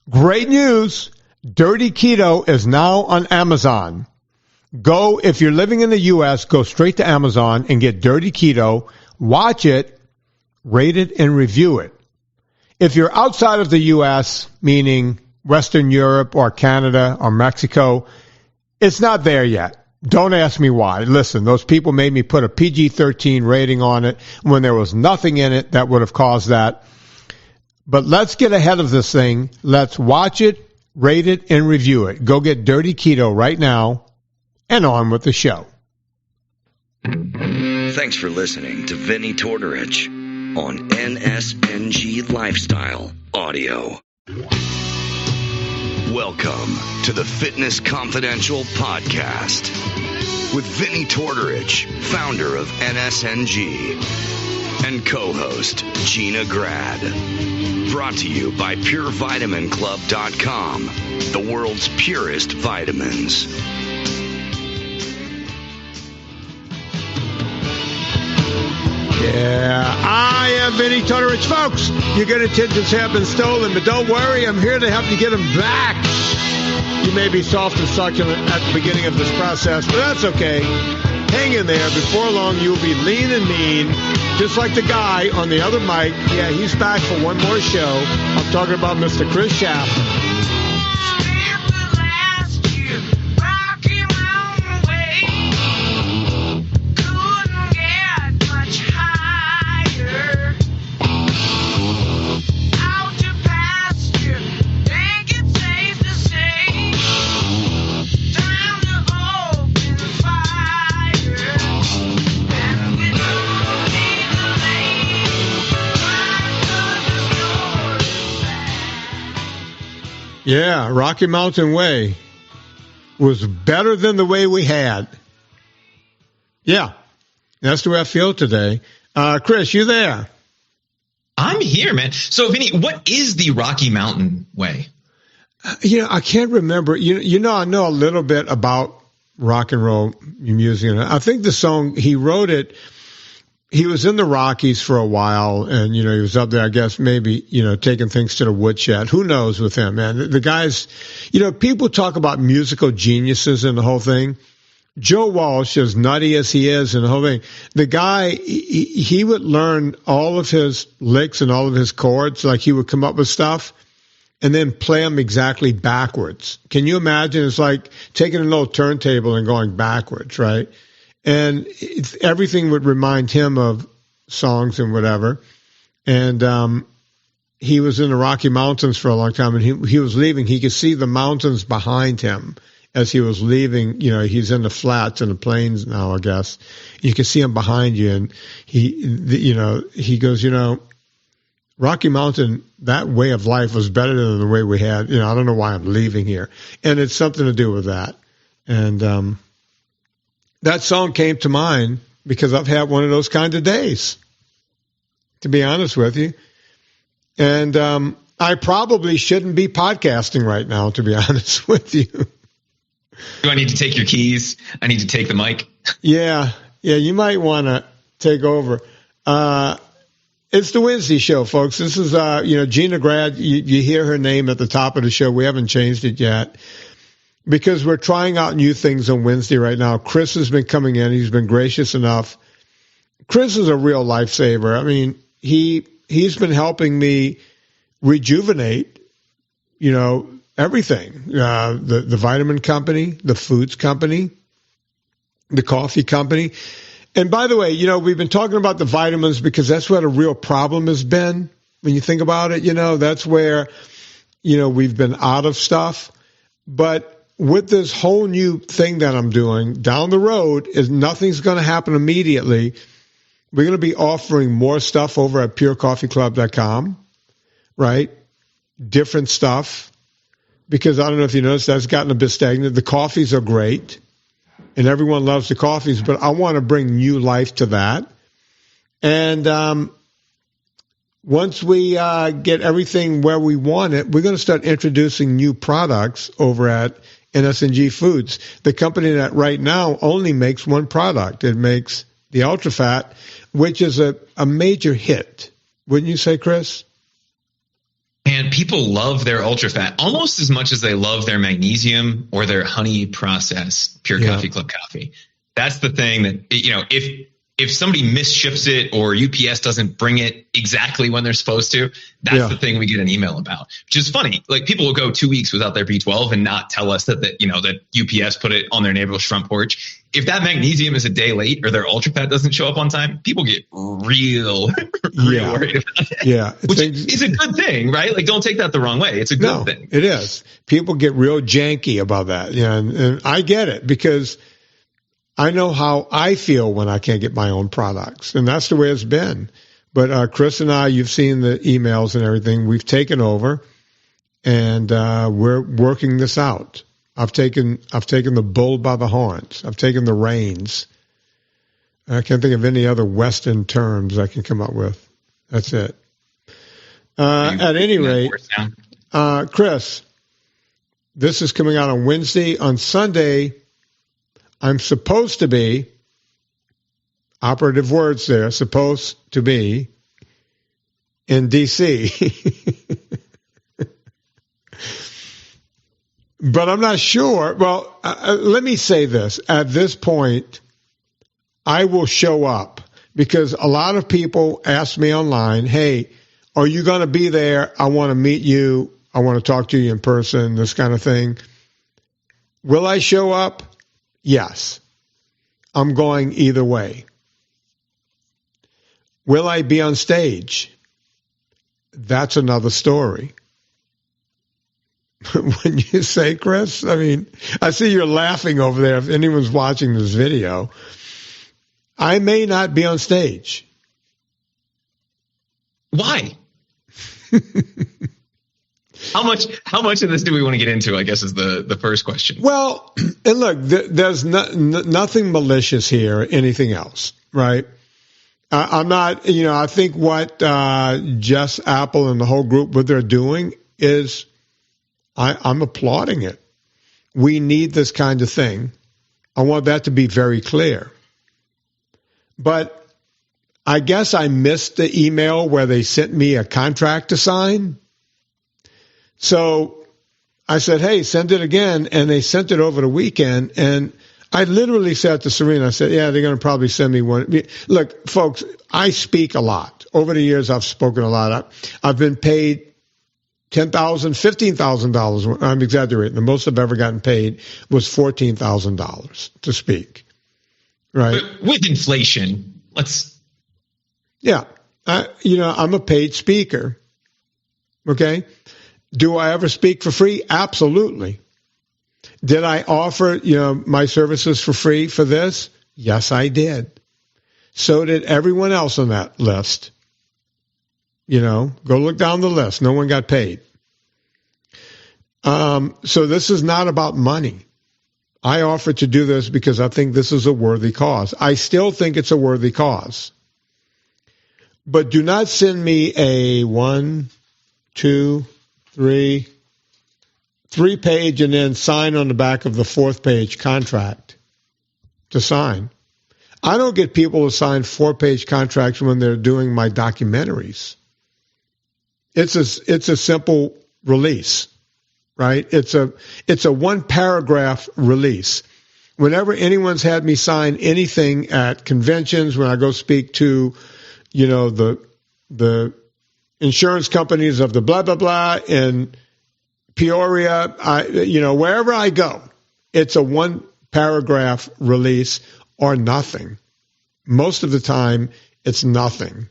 Great news. Dirty Keto is now on Amazon. If you're living in the U.S., go straight to Amazon and get Dirty Keto. Watch it, rate it, and review it. If you're outside of the U.S., meaning Western Europe or Canada or Mexico, it's not there yet. Don't ask me why. Listen, those people made me put a PG-13 rating on it when there was nothing in it that would have caused that. But let's get ahead of this thing. Let's watch it, rate it, and review it. Go get Dirty Keto right now, and on with the show. Thanks for listening to Vinny Tortorich on NSNG Lifestyle Audio. Welcome to the Fitness Confidential Podcast with Vinny Tortorich, founder of NSNG, and co-host Gina Grad. Brought to you by PureVitaminClub.com, the world's purest vitamins. Yeah, I am Vinny Tortorich. Folks, your good intentions have been stolen, but don't worry, I'm here to help you get them back. You may be soft and succulent at the beginning of this process, but that's okay. Hang in there. Before long, you'll be lean and mean, just like the guy on the other mic. Yeah, he's back for one more show. I'm talking about Mr. Chris Shaffer. Yeah, Rocky Mountain Way was better than the way we had. Yeah, that's the way I feel today. Chris, you there? I'm here, man. So, Vinny, what is the Rocky Mountain Way? I can't remember. I know a little bit about rock and roll music. I think the song, he wrote it. He was in the Rockies for a while, and, he was up there, I guess, maybe, taking things to the woodshed. Who knows with him, man? The guy's, people talk about musical geniuses and the whole thing. Joe Walsh, as nutty as he is and the whole thing, the guy, he would learn all of his licks and all of his chords, like he would come up with stuff and then play them exactly backwards. Can you imagine? It's like taking an old turntable and going backwards, right? And everything would remind him of songs and whatever. And he was in the Rocky Mountains for a long time, and he was leaving. He could see the mountains behind him as he was leaving. He's in the flats and the plains now, I guess. You can see him behind you, and he goes, Rocky Mountain, that way of life was better than the way we had. I don't know why I'm leaving here. And it's something to do with that. And that song came to mind because I've had one of those kind of days, to be honest with you. And I probably shouldn't be podcasting right now, to be honest with you. Do I need to take your keys? I need to take the mic? Yeah, you might want to take over. It's the Wednesday show, folks. This is, Gina Grad. You hear her name at the top of the show. We haven't changed it yet, because we're trying out new things on Wednesday right now. Chris has been coming in. He's been gracious enough. Chris is a real lifesaver. I mean, he's been helping me rejuvenate, everything. The vitamin company, the foods company, the coffee company. And by the way, we've been talking about the vitamins because that's where the real problem has been. When you think about it, that's where, we've been out of stuff. But with this whole new thing that I'm doing down the road, is nothing's going to happen immediately. We're going to be offering more stuff over at purecoffeeclub.com, right? Different stuff, because I don't know if you noticed, that's gotten a bit stagnant. The coffees are great, and everyone loves the coffees, but I want to bring new life to that. And once we get everything where we want it, we're going to start introducing new products over at NSNG Foods, the company that right now only makes one product. It makes the Ultra Fat, which is a major hit. Wouldn't you say, Chris? And people love their ultra fat almost as much as they love their magnesium or their honey process Pure Coffee Club coffee. That's the thing that, if somebody misships it or UPS doesn't bring it exactly when they're supposed to, that's the thing we get an email about, which is funny. Like, people will go 2 weeks without their B12 and not tell us that UPS put it on their neighbor's front porch. If that magnesium is a day late or their ultra fat doesn't show up on time, people get real worried about it. Yeah. Which is a good thing, right? Like, don't take that the wrong way. It's a good thing. It is. People get real janky about that. Yeah. And I get it, because I know how I feel when I can't get my own products, and that's the way it's been. But Chris and I, you've seen the emails and everything. We've taken over, and we're working this out. I've taken the bull by the horns. I've taken the reins. I can't think of any other Western terms I can come up with. That's it. At any rate, Chris, this is coming out on Wednesday. On Sunday, I'm supposed to be, operative words there, supposed to be in D.C. But I'm not sure. Well, let me say this. At this point, I will show up, because a lot of people ask me online, hey, are you going to be there? I want to meet you. I want to talk to you in person, this kind of thing. Will I show up? Yes. I'm going either way. Will I be on stage? That's another story. When you say, Chris, I mean, I see you're laughing over there. If anyone's watching this video, I may not be on stage. Why? How much of this do we want to get into, I guess, is the first question. Well, and look, there's nothing malicious here, anything else, right? I'm not, I think what Jess Apple and the whole group, what they're doing is, I'm applauding it. We need this kind of thing. I want that to be very clear. But I guess I missed the email where they sent me a contract to sign. So I said, hey, send it again. And they sent it over the weekend. And I literally said to Serena, I said, yeah, they're going to probably send me one. Look, folks, I speak a lot. Over the years, I've spoken a lot. I've been paid $10,000, $15,000. I'm exaggerating. The most I've ever gotten paid was $14,000 to speak. Right. But with inflation, Yeah. I'm a paid speaker. Okay. Do I ever speak for free? Absolutely. Did I offer, my services for free for this? Yes, I did. So did everyone else on that list. Go look down the list. No one got paid. So this is not about money. I offered to do this because I think this is a worthy cause. I still think it's a worthy cause. But do not send me a 1, 2, 3 page and then sign on the back of the 4th page contract to sign. I don't get people to sign 4-page contracts when they're doing my documentaries. It's a simple release, right? It's a 1-paragraph release. Whenever anyone's had me sign anything at conventions, when I go speak to, the insurance companies of the blah, blah, blah in Peoria, wherever I go, it's a 1-paragraph release or nothing. Most of the time, it's nothing.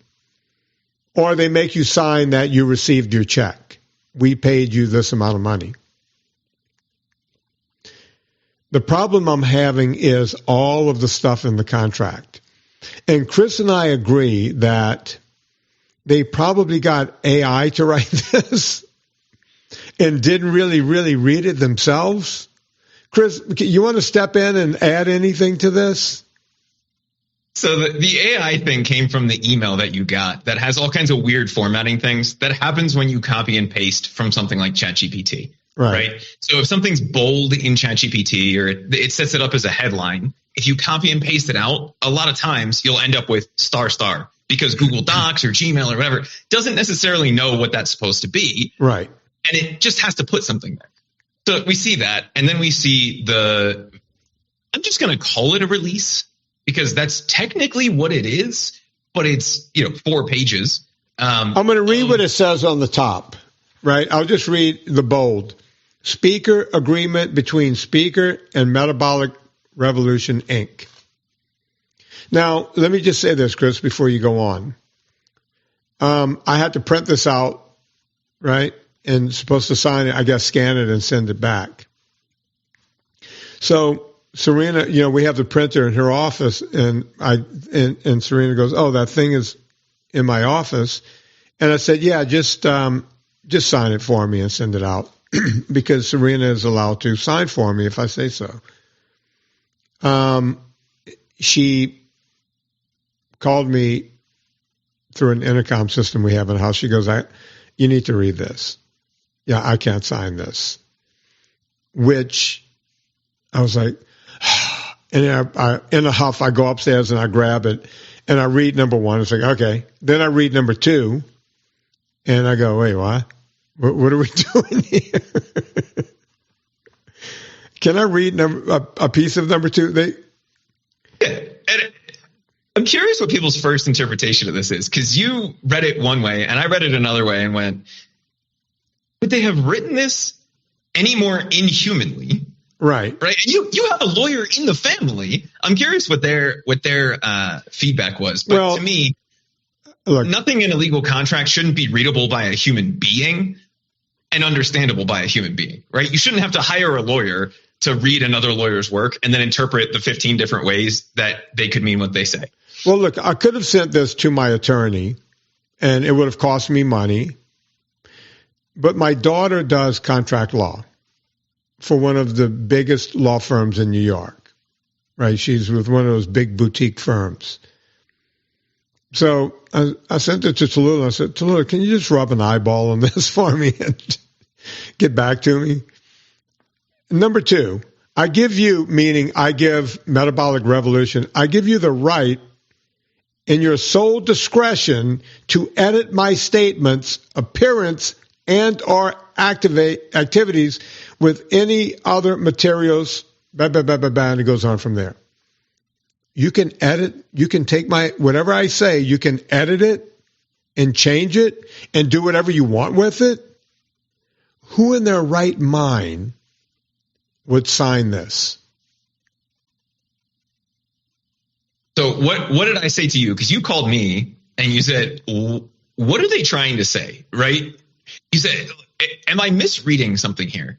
Or they make you sign that you received your check. We paid you this amount of money. The problem I'm having is all of the stuff in the contract. And Chris and I agree that they probably got AI to write this and didn't really read it themselves. Chris, you want to step in and add anything to this? So the AI thing came from the email that you got that has all kinds of weird formatting things that happens when you copy and paste from something like ChatGPT. Right. So if something's bold in ChatGPT or it sets it up as a headline, if you copy and paste it out, a lot of times you'll end up with **. because Google Docs or Gmail or whatever doesn't necessarily know what that's supposed to be. Right. And it just has to put something there. So we see that. And then we see I'm just going to call it a release because that's technically what it is, but it's, 4 pages. I'm going to read what it says on the top, right? I'll just read the bold. Speaker agreement between Speaker and Metabolic Revolution, Inc. Now, let me just say this, Chris, before you go on. I had to print this out, right? And supposed to sign it, I guess, scan it and send it back. So Serena, we have the printer in her office, and Serena goes, "Oh, that thing is in my office." And I said, "Yeah, just sign it for me and send it out," because Serena is allowed to sign for me if I say so. She called me through an intercom system we have in the house. She goes, "You need to read this." Yeah, I can't sign this. Which I was like, and I in a huff, I go upstairs and I grab it and I read number 1. It's like, okay. Then I read number 2 and I go, wait, what? What are we doing here? Can I read a piece of number 2? I'm curious what people's first interpretation of this is, because you read it one way and I read it another way and went, would they have written this any more inhumanly? Right. And you have a lawyer in the family. I'm curious what their feedback was. But to me, look, nothing in a legal contract shouldn't be readable by a human being and understandable by a human being, right? You shouldn't have to hire a lawyer to read another lawyer's work and then interpret the 15 different ways that they could mean what they say. Well, look, I could have sent this to my attorney and it would have cost me money. But my daughter does contract law for one of the biggest law firms in New York, right? She's with one of those big boutique firms. So I sent it to Tallulah. I said, Tallulah, can you just rub an eyeball on this for me and get back to me? Number 2, I give you, meaning I give Metabolic Revolution, I give you the right in your sole discretion to edit my statements, appearance, and or activities with any other materials, and it goes on from there. You can edit, you can take whatever I say, you can edit it and change it and do whatever you want with it. Who in their right mind would sign this? So what did I say to you? Because you called me and you said, what are they trying to say, right? You said, am I misreading something here?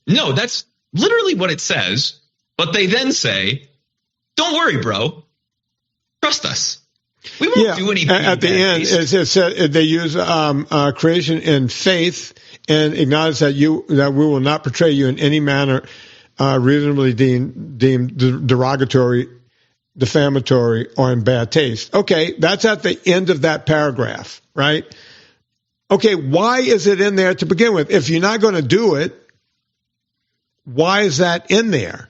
No, that's literally what it says. But they then say, don't worry, bro. Trust us. We won't do anything. At the end, it said they use creation in faith and acknowledge that we will not portray you in any manner reasonably deemed derogatory, defamatory, or in bad taste. Okay, that's at the end of that paragraph, right? Okay, why is it in there to begin with? If you're not going to do it, why is that in there?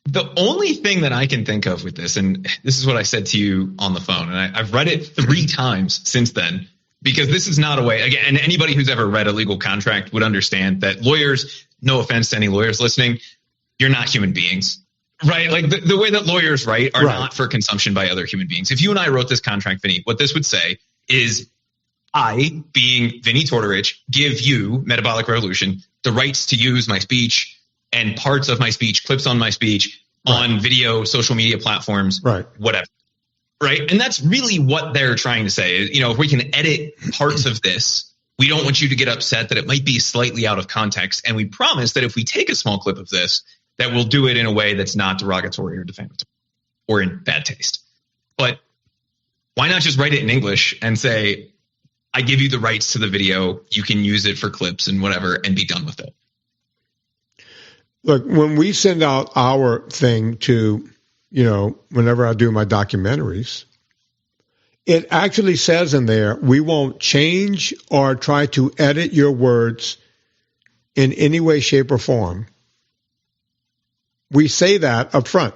The only thing that I can think of with this, and this is what I said to you on the phone, and I've read it 3 times since then, because this is not a way, again, and anybody who's ever read a legal contract would understand that lawyers, no offense to any lawyers listening, you're not human beings, right? Like the way that lawyers write are not for consumption by other human beings. If you and I wrote this contract, Vinny, what this would say is, I, being Vinny Tortorich, give you, Metabolic Revolution, the rights to use my speech and parts of my speech, clips on my speech, on video, social media platforms, whatever. Right? And that's really what they're trying to say. If we can edit parts of this, we don't want you to get upset that it might be slightly out of context. And we promise that if we take a small clip of this, that we'll do it in a way that's not derogatory or defamatory or in bad taste. But why not just write it in English and say, I give you the rights to the video. You can use it for clips and whatever and be done with it. Look, when we send out our thing to, whenever I do my documentaries, it actually says in there, we won't change or try to edit your words in any way, shape, or form. We say that up front.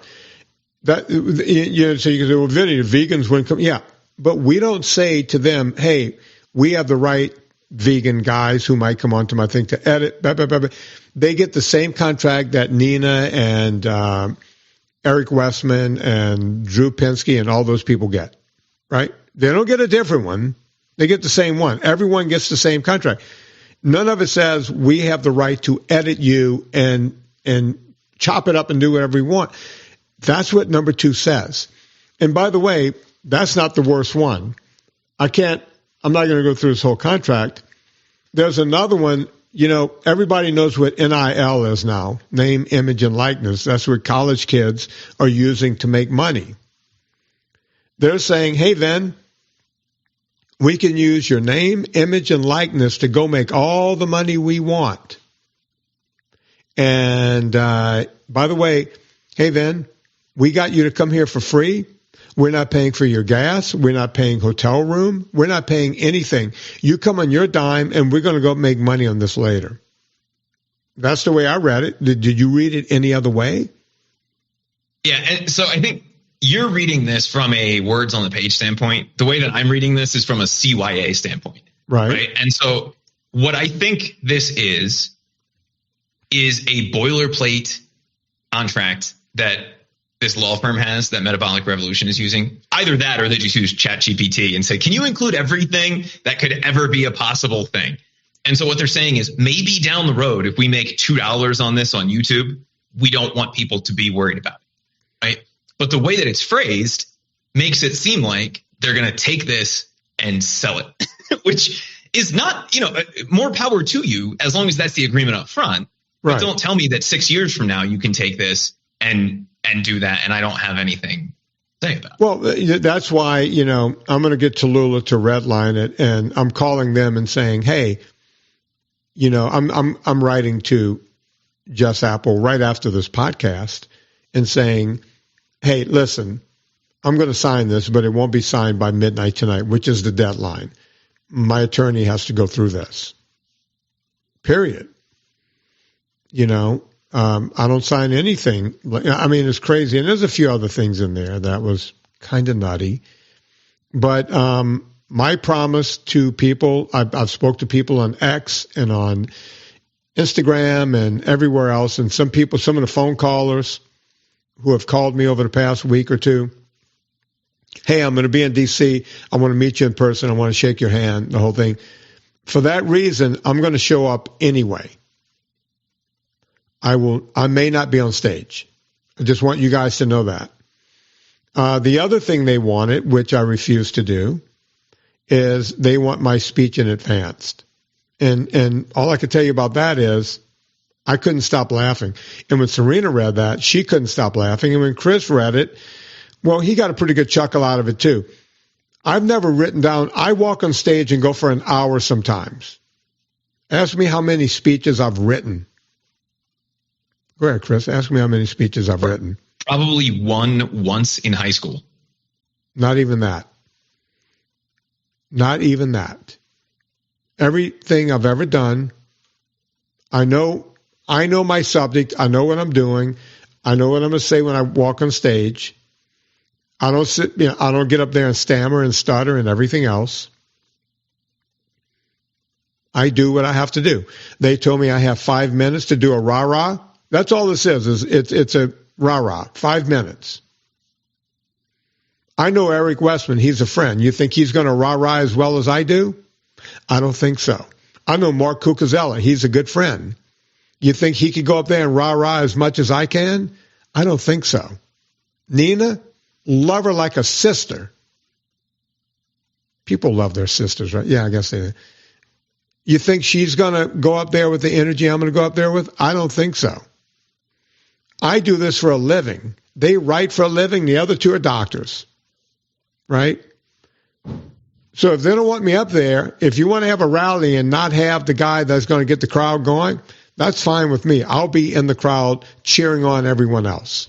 That, so you can say, well, Vinny, the vegans wouldn't come. Yeah, but we don't say to them, hey, we have the right vegan guys who might come onto my thing to edit. Blah, blah, blah, blah. They get the same contract that Nina and Eric Westman and Drew Pinsky and all those people get, right? They don't get a different one. They get the same one. Everyone gets the same contract. None of it says we have the right to edit you and chop it up and do whatever we want. That's what number 2 says. And by the way, that's not the worst one. I'm not going to go through this whole contract. There's another one. Everybody knows what NIL is now, name, image, and likeness. That's what college kids are using to make money. They're saying, hey, Vin, we can use your name, image, and likeness to go make all the money we want. And by the way, hey, Vin, we got you to come here for free. We're not paying for your gas. We're not paying hotel room. We're not paying anything. You come on your dime, and we're going to go make money on this later. That's the way I read it. Did you read it any other way? Yeah, and so I think you're reading this from a words on the page standpoint. The way that I'm reading this is from a CYA standpoint. Right? And so what I think this is a boilerplate contract that this law firm has, that Metabolic Revolution is using. Either that, or they just use ChatGPT and say, can you include everything that could ever be a possible thing? And so what they're saying is, maybe down the road, if we make $2 on this on YouTube, we don't want people to be worried about it, right? But the way that it's phrased makes it seem like they're going to take this and sell it, which is not, more power to you as long as that's the agreement up front. Right. But don't tell me that 6 years from now you can take this and do that, and I don't have anything to say about it. Well, that's why, I'm going to get Tallulah to redline it, and I'm calling them and saying, hey, I'm writing to Just Apple right after this podcast and saying, hey, listen, I'm going to sign this, but it won't be signed by midnight tonight, which is the deadline. My attorney has to go through this. Period. I don't sign anything. I mean, it's crazy. And there's a few other things in there that was kind of nutty. But my promise to people, I've spoke to people on X and on Instagram and everywhere else. And some of the phone callers who have called me over the past week or two, hey, I'm going to be in D.C. I want to meet you in person. I want to shake your hand, the whole thing. For that reason, I'm going to show up anyway. I may not be on stage. I just want you guys to know that. The other thing they wanted, which I refused to do, is they want my speech in advance. And all I can tell you about that is I couldn't stop laughing. And when Serena read that, she couldn't stop laughing. And when Chris read it, well, he got a pretty good chuckle out of it too. I've never written down, I walk on stage and go for an hour sometimes. Ask me how many speeches I've written. Go ahead, Chris. Ask me how many speeches I've written. Probably one once in high school. Not even that. Not even that. Everything I've ever done, I know my subject. I know what I'm doing. I know what I'm going to say when I walk on stage. I don't get up there and stammer and stutter and everything else. I do what I have to do. They told me I have 5 minutes to do a rah-rah. That's all this is it's a rah-rah, 5 minutes. I know Eric Westman. He's a friend. You think he's going to rah-rah as well as I do? I don't think so. I know Mark Cucuzella. He's a good friend. You think he could go up there and rah-rah as much as I can? I don't think so. Nina, love her like a sister. People love their sisters, right? Yeah, I guess they do. You think she's going to go up there with the energy I'm going to go up there with? I don't think so. I do this for a living. They write for a living. The other two are doctors, right? So if they don't want me up there, if you want to have a rally and not have the guy that's going to get the crowd going, that's fine with me. I'll be in the crowd cheering on everyone else.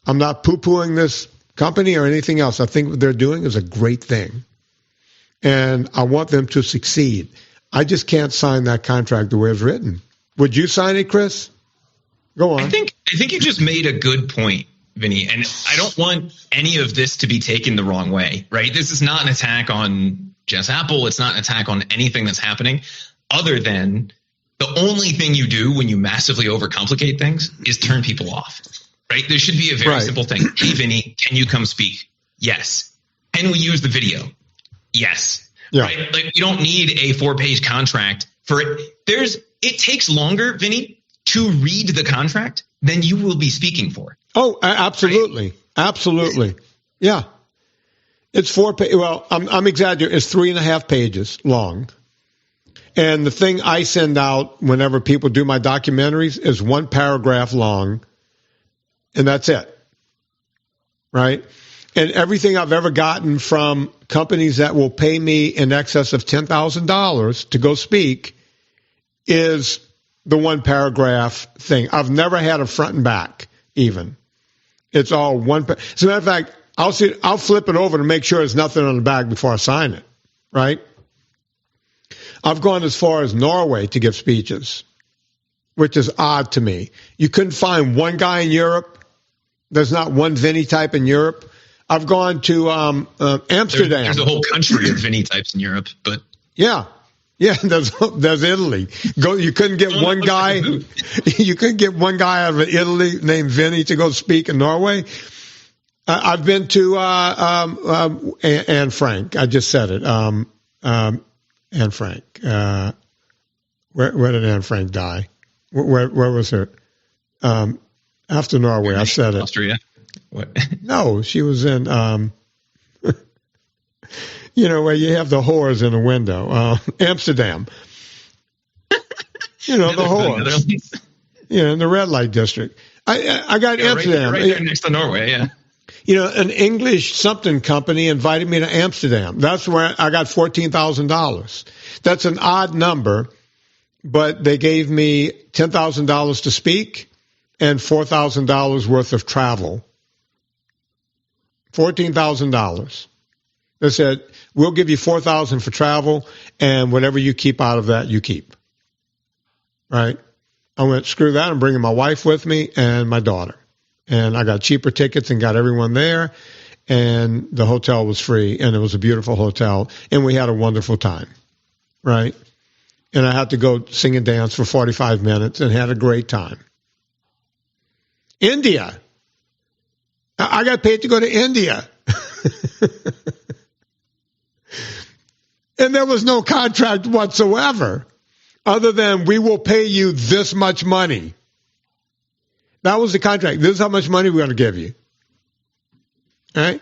I'm not poo-pooing this company or anything else. I think what they're doing is a great thing. And I want them to succeed. I just can't sign that contract the way it's written. Would you sign it, Chris? Go on. I think you just made a good point Vinny, and I don't want any of this to be taken the wrong way, right? This is not an attack on Jess Apple. It's not an attack on anything that's happening, other than the only thing you do when you massively overcomplicate things is turn people off, right? There should be a very simple thing. Hey, Vinny, can you come speak? Yes. Can we use the video? Yes. Yeah. Right? Like, you don't need a 4-page contract for it. It takes longer, Vinny, to read the contract than you will be speaking for. Oh, absolutely. Right? Absolutely. Yeah. It's 4 pages. Well, I'm exaggerating. It's 3.5 pages long. And the thing I send out whenever people do my documentaries is 1 paragraph long, and that's it. Right? And everything I've ever gotten from companies that will pay me in excess of $10,000 to go speak is the 1 paragraph thing. I've never had a front and back even. It's all one. As a matter of fact, I'll flip it over to make sure there's nothing on the back before I sign it. Right? I've gone as far as Norway to give speeches, which is odd to me. You couldn't find one guy in Europe. There's not one Vinny type in Europe. I've gone to Amsterdam. There's a whole country of Vinny types in Europe, but yeah, there's Italy. You couldn't get one guy. You couldn't get one guy out of Italy named Vinny to go speak in Norway. I've been to Anne Frank. I just said it. Anne Frank. Where did Anne Frank die? Where was her? After Norway, I said it. Austria. What? No, she was in, where you have the whores in a window. Amsterdam. The whores. In the red light district. I got Amsterdam. Right there next to Norway, yeah. An English something company invited me to Amsterdam. That's where I got $14,000. That's an odd number, but they gave me $10,000 to speak and $4,000 worth of travel. $14,000. They said, we'll give you $4,000 for travel, and whatever you keep out of that, you keep. Right? I went, screw that, I'm bringing my wife with me and my daughter. And I got cheaper tickets and got everyone there, and the hotel was free, and it was a beautiful hotel, and we had a wonderful time. Right? And I had to go sing and dance for 45 minutes and had a great time. India. I got paid to go to India. And there was no contract whatsoever other than we will pay you this much money. That was the contract. This is how much money we're going to give you. All right?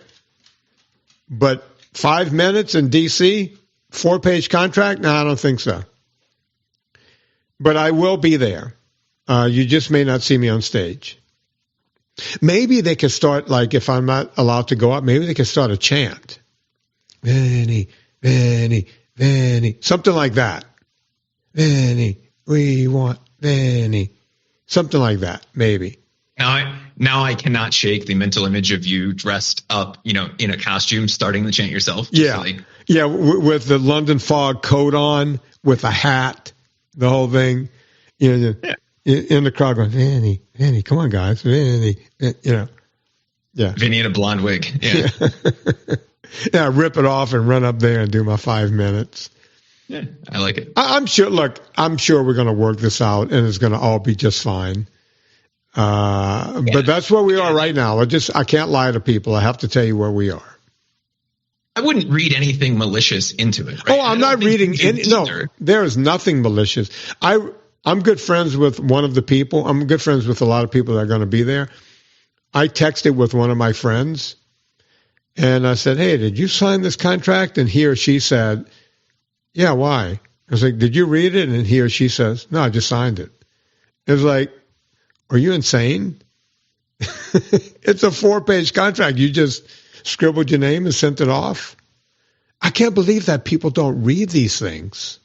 But 5 minutes in D.C., 4-page contract? No, I don't think so. But I will be there. You just may not see me on stage. Maybe they could start, like, if I'm not allowed to go up, maybe they could start a chant. Vinny, Vinny, Vinny. Something like that. Vinny, we want Vinny. Something like that, maybe. Now I cannot shake the mental image of you dressed up, in a costume, starting the chant yourself. Yeah. Yeah, with the London Fog coat on, with a hat, the whole thing. Yeah. In the crowd going, Vinny, come on, guys, Vinny, Yeah. Vinny in a blonde wig. Yeah. Yeah, rip it off and run up there and do my 5 minutes. Yeah, I like it. I'm sure we're going to work this out and it's going to all be just fine. But that's where we are right now. I can't lie to people. I have to tell you where we are. I wouldn't read anything malicious into it. Right? Oh, I'm not reading any. No, there is nothing malicious. I'm good friends with one of the people. I'm good friends with a lot of people that are going to be there. I texted with one of my friends, and I said, hey, did you sign this contract? And he or she said, yeah, why? I was like, did you read it? And he or she says, no, I just signed it. It was like, are you insane? It's a 4-page contract. You just scribbled your name and sent it off. I can't believe that people don't read these things.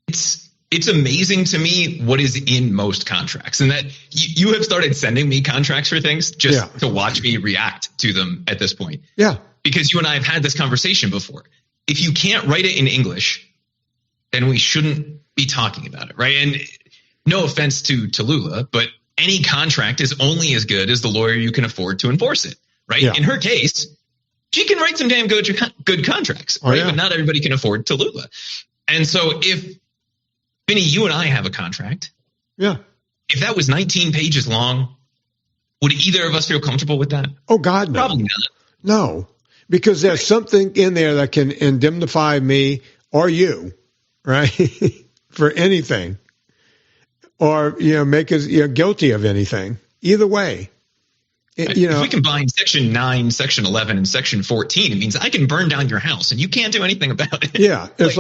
It's amazing to me what is in most contracts, and that you have started sending me contracts for things just to watch me react to them at this point. Yeah. Because you and I have had this conversation before. If you can't write it in English, then we shouldn't be talking about it, right? And no offense to Tallulah, but any contract is only as good as the lawyer you can afford to enforce it, right? Yeah. In her case, she can write some damn good contracts, right? Yeah. But not everybody can afford Tallulah. And so if, Vinny, you and I have a contract. Yeah. If that was 19 pages long, would either of us feel comfortable with that? Oh, God, no. Probably not. No, because there's something in there that can indemnify me or you, right, for anything, or make us guilty of anything. Either way, if we combine Section 9, Section 11, and Section 14, it means I can burn down your house and you can't do anything about it. Yeah, it's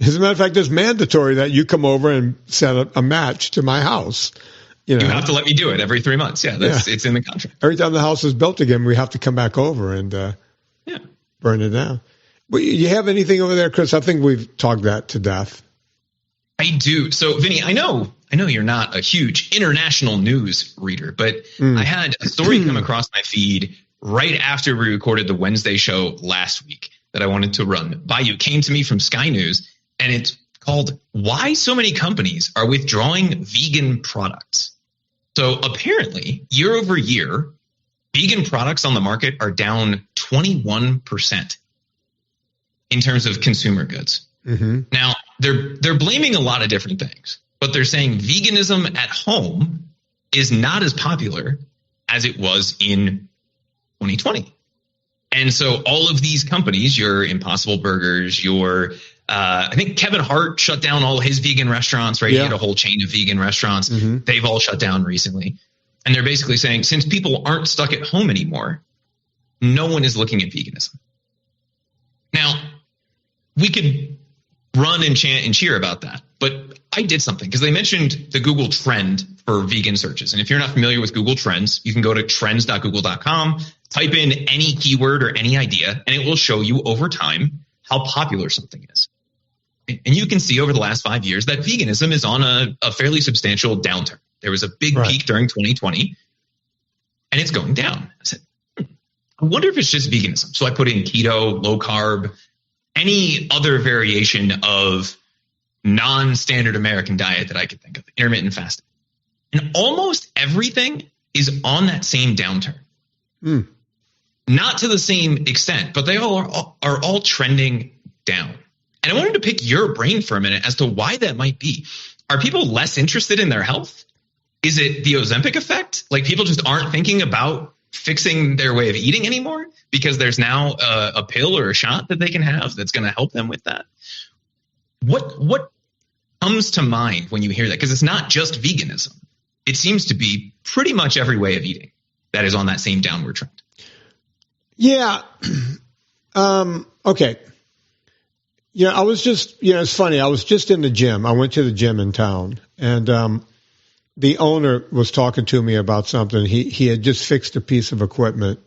as a matter of fact, it's mandatory that you come over and set up a match to my house. You have to let me do it every 3 months. Yeah, it's in the contract. Every time the house is built again, we have to come back over and burn it down. But you have anything over there, Chris? I think we've talked that to death. I do. So, Vinny, I know you're not a huge international news reader, but I had a story come across my feed right after we recorded the Wednesday show last week that I wanted to run by you. It came to me from Sky News, and it's called "Why So Many Companies Are Withdrawing Vegan Products." So apparently, year over year, vegan products on the market are down 21% in terms of consumer goods. Mm-hmm. Now, they're blaming a lot of different things, but they're saying veganism at home is not as popular as it was in 2020. And so all of these companies, your Impossible Burgers, I think Kevin Hart shut down all his vegan restaurants, right? Yeah. He had a whole chain of vegan restaurants. Mm-hmm. They've all shut down recently. And they're basically saying, since people aren't stuck at home anymore, no one is looking at veganism. Now, we could run and chant and cheer about that, but I did something because they mentioned the Google trend for vegan searches. And if you're not familiar with Google Trends, you can go to trends.google.com, type in any keyword or any idea, and it will show you over time how popular something is. And you can see over the last 5 years that veganism is on a fairly substantial downturn. There was a big peak during 2020, and it's going down. I said, I wonder if it's just veganism. So I put in keto, low carb, any other variation of non-standard American diet that I could think of, intermittent fasting. And almost everything is on that same downturn. Mm. Not to the same extent, but they all are all trending down. And I wanted to pick your brain for a minute as to why that might be. Are people less interested in their health? Is it the Ozempic effect? Like people just aren't thinking about fixing their way of eating anymore because there's now a pill or a shot that they can have that's going to help them with that. What comes to mind when you hear that? Because it's not just veganism. It seems to be pretty much every way of eating that is on that same downward trend. Yeah. Okay. Yeah, I was just, it's funny. I was just in the gym. I went to the gym in town, and the owner was talking to me about something. He had just fixed a piece of equipment,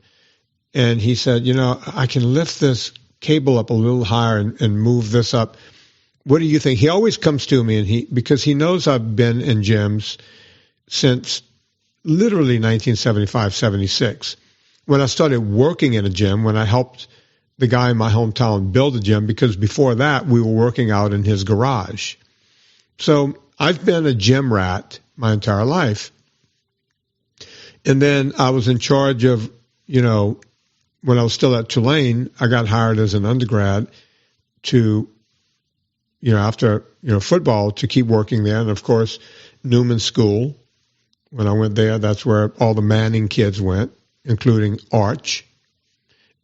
and he said, I can lift this cable up a little higher and move this up. What do you think? He always comes to me, and because he knows I've been in gyms since literally 1975, 76. When I started working in a gym, when I helped the guy in my hometown build a gym, because before that we were working out in his garage. So I've been a gym rat my entire life. And then I was in charge of, when I was still at Tulane, I got hired as an undergrad to, after, football, to keep working there. And of course, Newman School, when I went there, that's where all the Manning kids went, including Arch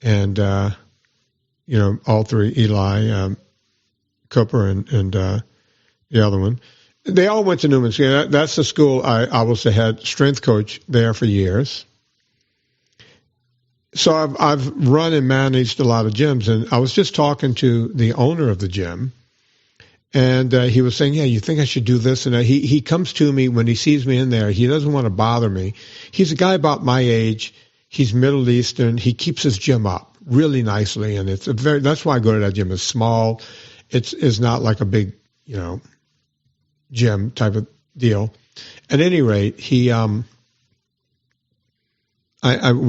and, all three, Eli, Cooper and the other one. They all went to Newman School. That's the school I was the head strength coach there for years. So I've run and managed a lot of gyms, and I was just talking to the owner of the gym, and he was saying, yeah, you think I should do this? And he comes to me when he sees me in there. He doesn't want to bother me. He's a guy about my age. He's Middle Eastern. He keeps his gym up really nicely, and that's why I go to that gym. It's small. It's not like a big, gym type of deal. At any rate, we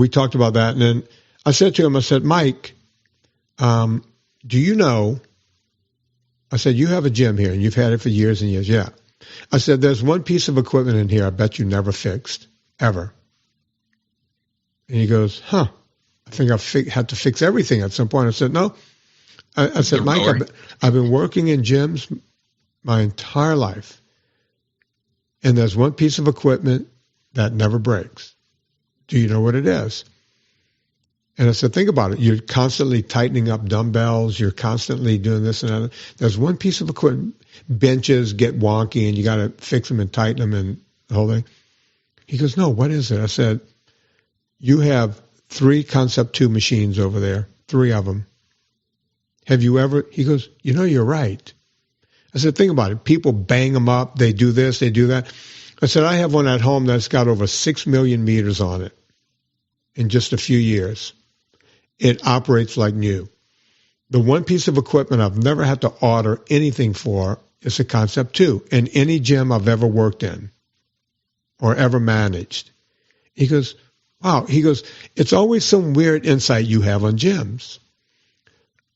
talked about that, and then I said to him, I said, Mike, do you know, I said, you have a gym here, and you've had it for years and years. Yeah. I said, there's one piece of equipment in here I bet you never fixed, ever. And he goes, I think I had to fix everything at some point. I said, no. I said, Mike, I've been working in gyms my entire life. And there's one piece of equipment that never breaks. Do you know what it is? And I said, think about it. You're constantly tightening up dumbbells. You're constantly doing this and that. There's one piece of equipment. Benches get wonky and you got to fix them and tighten them and the whole thing. He goes, no, what is it? I said, you have 3 Concept 2 machines over there, 3 of them. Have you ever? He goes, you're right. I said, think about it. People bang them up. They do this, they do that. I said, I have one at home that's got over 6 million meters on it in just a few years. It operates like new. The one piece of equipment I've never had to order anything for is a Concept 2 in any gym I've ever worked in or ever managed. He goes, wow. He goes, it's always some weird insight you have on gyms.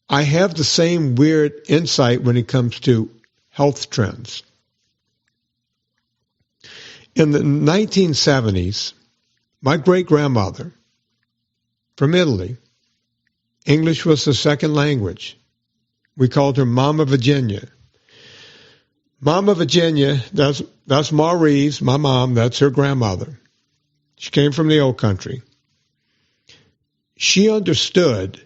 I have the same weird insight when it comes to health trends. In the 1970s, my great-grandmother from Italy, English was the second language. We called her Mama Virginia. Mama Virginia, that's Maurice, my mom, that's her grandmother. She came from the old country. She understood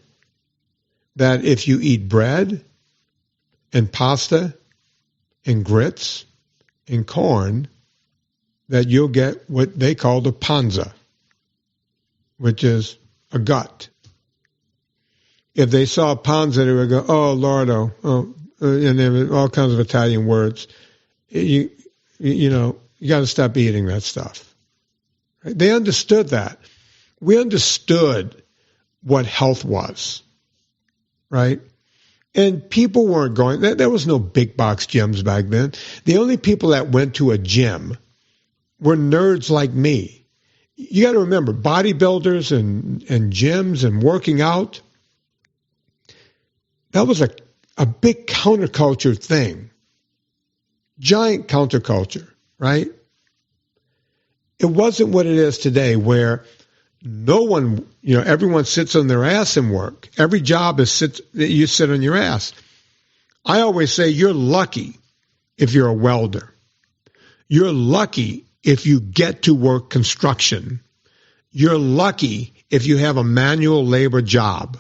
that if you eat bread and pasta and grits and corn, that you'll get what they called a panza, which is a gut. If they saw panza, they would go, oh, Lordo, and there were all kinds of Italian words. You got to stop eating that stuff. Right? They understood that. We understood what health was, right? And people weren't going, there was no big box gyms back then. The only people that went to a gym were nerds like me. You got to remember, bodybuilders and gyms and working out, that was a big counterculture thing. Giant counterculture, right? It wasn't what it is today where no one, everyone sits on their ass and work. Every job you sit on your ass. I always say you're lucky if you're a welder. You're lucky if you get to work construction. You're lucky if you have a manual labor job.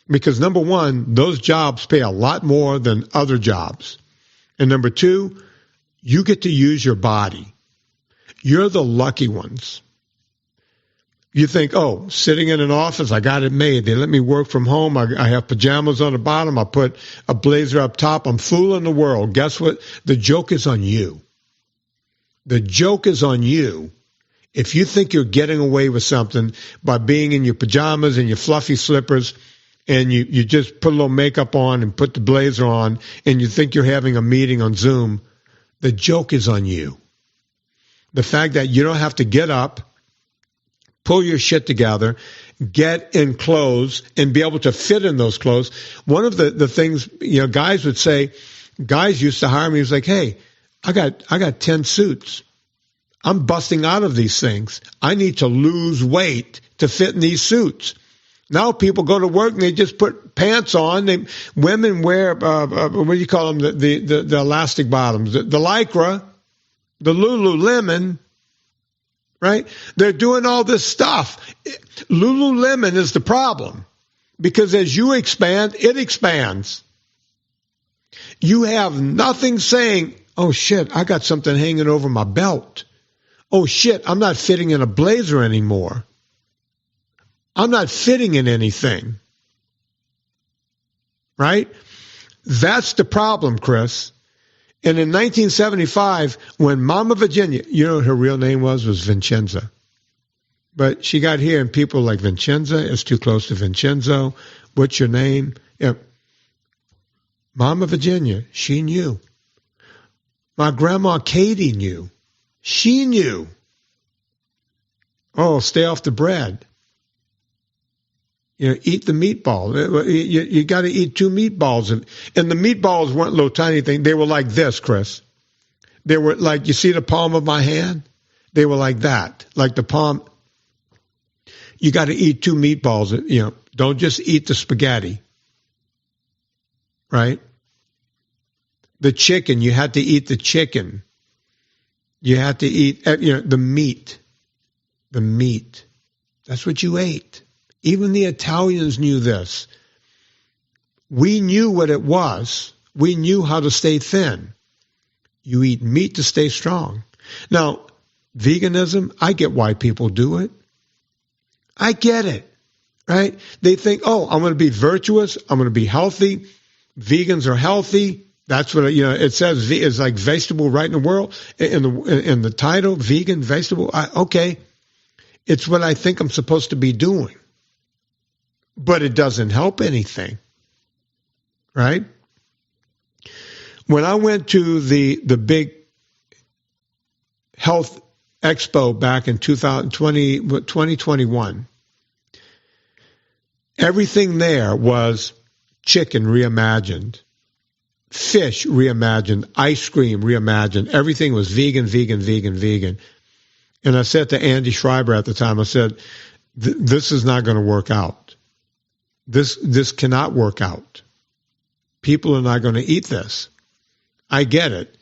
Because number one, those jobs pay a lot more than other jobs. And number two, you get to use your body. You're the lucky ones. You think, oh, sitting in an office, I got it made. They let me work from home. I have pajamas on the bottom. I put a blazer up top. I'm fooling the world. Guess what? The joke is on you. The joke is on you. If you think you're getting away with something by being in your pajamas and your fluffy slippers and you just put a little makeup on and put the blazer on and you think you're having a meeting on Zoom, the joke is on you. The fact that you don't have to get up, pull your shit together, get in clothes, and be able to fit in those clothes. One of the things, guys would say, guys used to hire me, he was like, hey, I got 10 suits. I'm busting out of these things. I need to lose weight to fit in these suits. Now people go to work and they just put pants on. Women wear, what do you call them, the elastic bottoms, the Lycra, the Lululemon, right? They're doing all this stuff. Lululemon is the problem because as you expand, it expands. You have nothing saying, oh shit, I got something hanging over my belt. Oh shit, I'm not fitting in a blazer anymore. I'm not fitting in anything. Right? That's the problem, Chris. And in 1975, when Mama Virginia, you know what her real name was Vincenza. But she got here and people were like, Vincenza is too close to Vincenzo. What's your name? Yeah. Mama Virginia, she knew. My grandma Katie knew. She knew. Oh, stay off the bread. Eat the meatball. You got to eat 2 meatballs. And the meatballs weren't little tiny things. They were like this, Chris. They were like, you see the palm of my hand? They were like that, like the palm. You got to eat 2 meatballs, don't just eat the spaghetti, right? The chicken, you had to eat the chicken. You had to eat, the meat. The meat. That's what you ate. Even the Italians knew this. We knew what it was. We knew how to stay thin. You eat meat to stay strong. Now, veganism, I get why people do it. I get it, right? They think, I'm going to be virtuous. I'm going to be healthy. Vegans are healthy. That's what, it says. It's like vegetable right in the world, in the title, vegan, vegetable. Okay. It's what I think I'm supposed to be doing. But it doesn't help anything, right? When I went to the big health expo back in 2021, everything there was chicken reimagined, fish reimagined, ice cream reimagined. Everything was vegan, vegan, vegan, vegan. And I said to Andy Schreiber at the time, I said, this is not going to work out. This cannot work out. People are not going to eat this. I get it.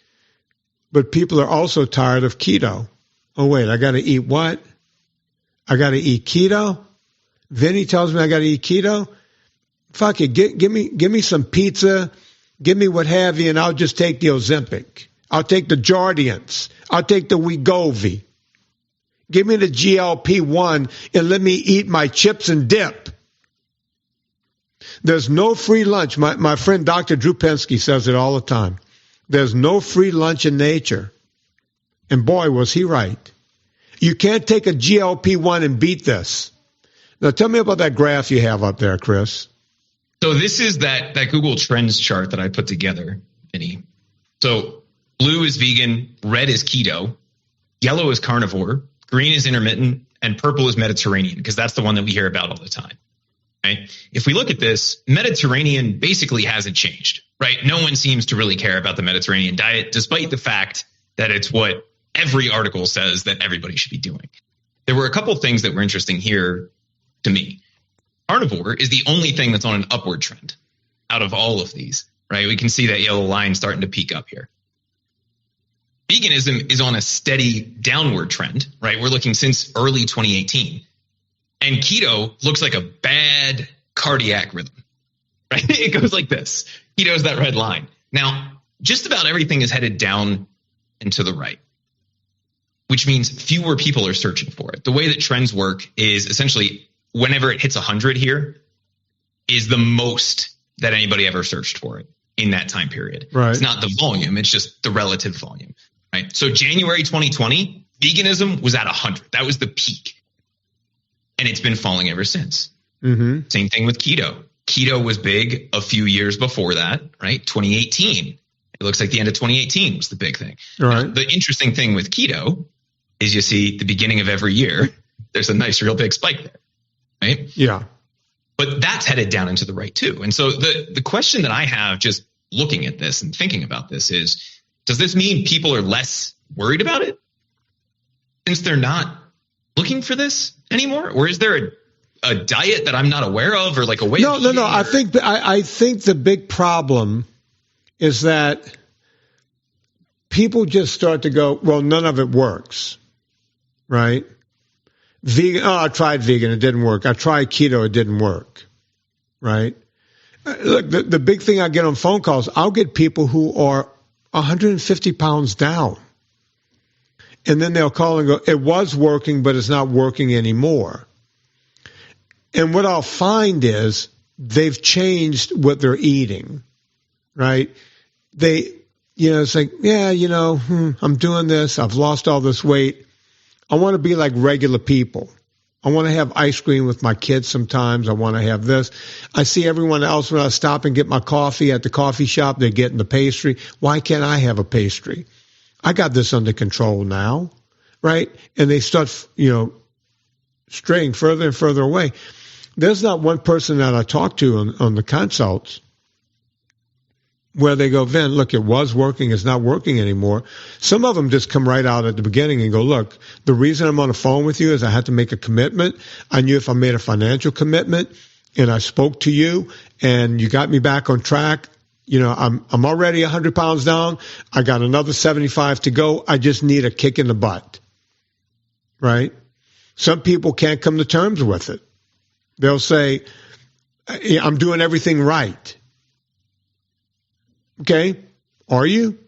But people are also tired of keto. Oh, wait, I got to eat what? I got to eat keto? Vinny tells me I got to eat keto? Fuck it, give me some pizza, give me what have you, and I'll just take the Ozempic. I'll take the Jardiance. I'll take the Wegovy. Give me the GLP-1 and let me eat my chips and dip. There's no free lunch. My friend Dr. Drew Pensky says it all the time. There's no free lunch in nature. And boy, was he right. You can't take a GLP-1 and beat this. Now tell me about that graph you have up there, Chris. So this is that Google Trends chart that I put together, Vinny. So blue is vegan, red is keto, yellow is carnivore, green is intermittent, and purple is Mediterranean, because that's the one that we hear about all the time. Right? If we look at this, Mediterranean basically hasn't changed, right? No one seems to really care about the Mediterranean diet, despite the fact that it's what every article says that everybody should be doing. There were a couple of things that were interesting here to me. Carnivore is the only thing that's on an upward trend out of all of these, right? We can see that yellow line starting to peak up here. Veganism is on a steady downward trend, right? We're looking since early 2018. And keto looks like a bad cardiac rhythm, right? It goes like this. Keto is that red line. Now, just about everything is headed down and to the right, which means fewer people are searching for it. The way that trends work is essentially whenever it hits 100 here is the most that anybody ever searched for it in that time period. Right. It's not the volume, it's just the relative volume, right? So January 2020, veganism was at 100. That was the peak. And it's been falling ever since. Mm-hmm. Same thing with keto. Keto was big a few years before that, right? 2018. It looks like the end of 2018 was the big thing. Right. Now, the interesting thing with keto is you see the beginning of every year, there's a nice real big spike there, right? Yeah. But that's headed down into the right too. And so the question that I have just looking at this and thinking about this is, does this mean people are less worried about it since they're not looking for this anymore? Or is there a diet that I'm not aware of, or like a way of eating? No. I think the big problem is that people just start to go, well, none of it works, right? Vegan, I tried vegan, it didn't work. I tried keto, it didn't work, right? Look, the big thing I get on phone calls, I'll get people who are 150 pounds down. And then they'll call and go, it was working, but it's not working anymore. And what I'll find is they've changed what they're eating, right? It's like, I'm doing this. I've lost all this weight. I want to be like regular people. I want to have ice cream with my kids sometimes. I want to have this. I see everyone else when I stop and get my coffee at the coffee shop, they're getting the pastry. Why can't I have a pastry? I got this under control now, right? And they start, straying further and further away. There's not one person that I talk to on the consults where they go, Vin, look, it was working, it's not working anymore. Some of them just come right out at the beginning and go, look, the reason I'm on the phone with you is I had to make a commitment. I knew if I made a financial commitment and I spoke to you and you got me back on track, I'm already 100 pounds down. I got another 75 to go. I just need a kick in the butt. Right? Some people can't come to terms with it. They'll say, I'm doing everything right. Okay, are you?